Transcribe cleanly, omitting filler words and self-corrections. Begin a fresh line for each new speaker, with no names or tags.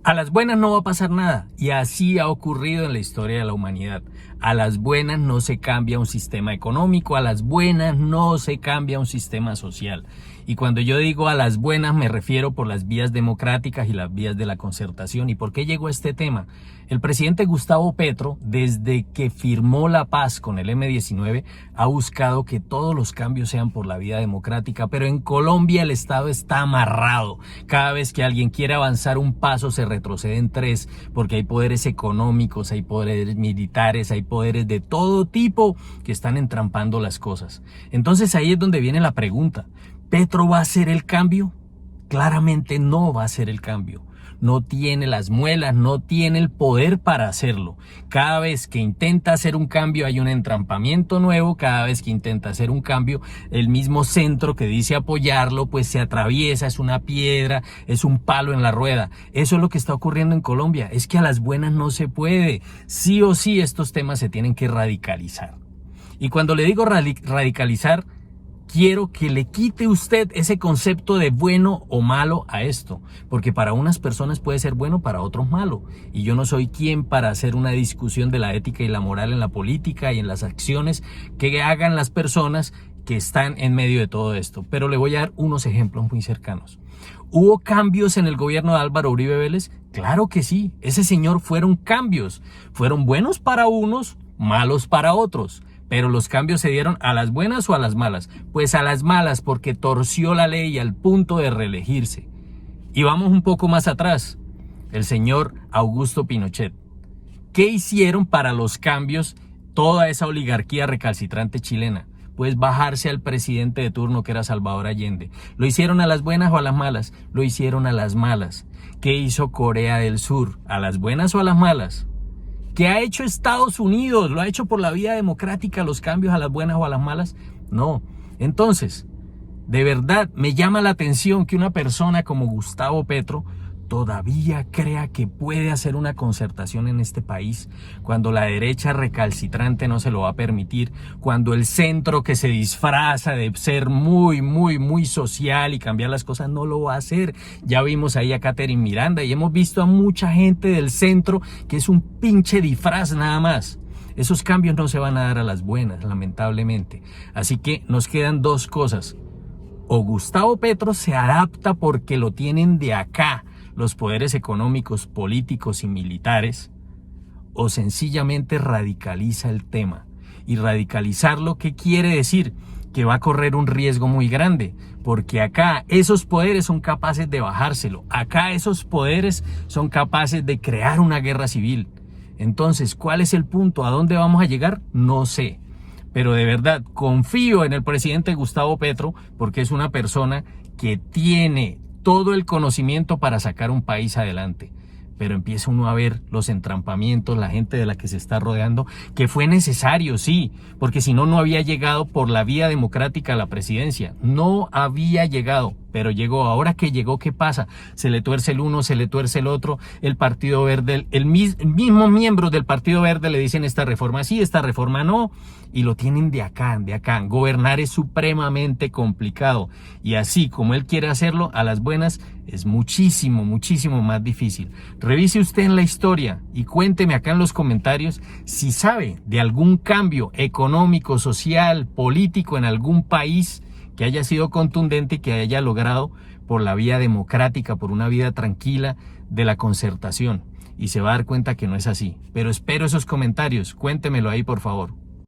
A las buenas no va a pasar nada, y así ha ocurrido en la historia de la humanidad. A las buenas no se cambia un sistema económico, a las buenas no se cambia un sistema social. Y cuando yo digo a las buenas me refiero por las vías democráticas y las vías de la concertación. ¿Y por qué llegó a este tema? El presidente Gustavo Petro, desde que firmó la paz con el M-19, ha buscado que todos los cambios sean por la vía democrática, pero en Colombia el Estado está amarrado. Cada vez que alguien quiere avanzar un paso se retrocede en tres, porque hay poderes económicos, hay poderes militares, hay poderes de todo tipo que están entrampando las cosas. Entonces ahí es donde viene la pregunta. ¿Petro va a hacer el cambio? Claramente no va a hacer el cambio. No tiene las muelas, no tiene el poder para hacerlo. Cada vez que intenta hacer un cambio hay un entrampamiento nuevo, cada vez que intenta hacer un cambio, el mismo centro que dice apoyarlo, pues se atraviesa, es una piedra, es un palo en la rueda. Eso es lo que está ocurriendo en Colombia, es que a las buenas no se puede. Sí o sí estos temas se tienen que radicalizar. Y cuando le digo radicalizar, quiero que le quite usted ese concepto de bueno o malo a esto, porque para unas personas puede ser bueno, para otros malo. Y yo no soy quien para hacer una discusión de la ética y la moral en la política y en las acciones que hagan las personas que están en medio de todo esto. Pero le voy a dar unos ejemplos muy cercanos. ¿Hubo cambios en el gobierno de Álvaro Uribe Vélez? Claro que sí. Ese señor fueron cambios. Fueron buenos para unos, malos para otros. Pero los cambios se dieron a las buenas o a las malas. Pues a las malas, porque torció la ley al punto de reelegirse. Y vamos un poco más atrás. El señor Augusto Pinochet. ¿Qué hicieron para los cambios toda esa oligarquía recalcitrante chilena? Pues bajarse al presidente de turno, que era Salvador Allende. ¿Lo hicieron a las buenas o a las malas? Lo hicieron a las malas. ¿Qué hizo Corea del Sur? ¿A las buenas o a las malas? ¿Qué ha hecho Estados Unidos? ¿Lo ha hecho por la vía democrática los cambios a las buenas o a las malas? No. Entonces, de verdad me llama la atención que una persona como Gustavo Petro todavía crea que puede hacer una concertación en este país, cuando la derecha recalcitrante no se lo va a permitir, cuando el centro que se disfraza de ser muy social y cambiar las cosas no lo va a hacer. Ya vimos ahí a Catherine Miranda y hemos visto a mucha gente del centro que es un pinche disfraz nada más. Esos cambios no se van a dar a las buenas, lamentablemente. Así que nos quedan dos cosas. O Gustavo Petro se adapta porque lo tienen de acá los poderes económicos, políticos y militares, o sencillamente radicaliza el tema. Y radicalizarlo, ¿qué quiere decir? Que va a correr un riesgo muy grande, porque acá esos poderes son capaces de bajárselo, acá esos poderes son capaces de crear una guerra civil. Entonces, ¿cuál es el punto? ¿A dónde vamos a llegar? No sé. Pero de verdad, confío en el presidente Gustavo Petro, porque es una persona que tiene todo el conocimiento para sacar un país adelante. Pero empieza uno a ver los entrampamientos, la gente de la que se está rodeando, que fue necesario, sí, porque si no, no había llegado por la vía democrática a la presidencia. No había llegado, pero llegó. Ahora que llegó, ¿qué pasa? Se le tuerce el uno, se le tuerce el otro. El Partido Verde, el mismo miembro del Partido Verde le dicen esta reforma sí, esta reforma no, y lo tienen de acá, de acá. Gobernar es supremamente complicado, y así como él quiere hacerlo, a las buenas es muchísimo más difícil. Revise usted en la historia y cuénteme acá en los comentarios si sabe de algún cambio económico, social, político en algún país que haya sido contundente y que haya logrado por la vía democrática, por una vida tranquila de la concertación. Y se va a dar cuenta que no es así. Pero espero esos comentarios, cuéntemelo ahí por favor.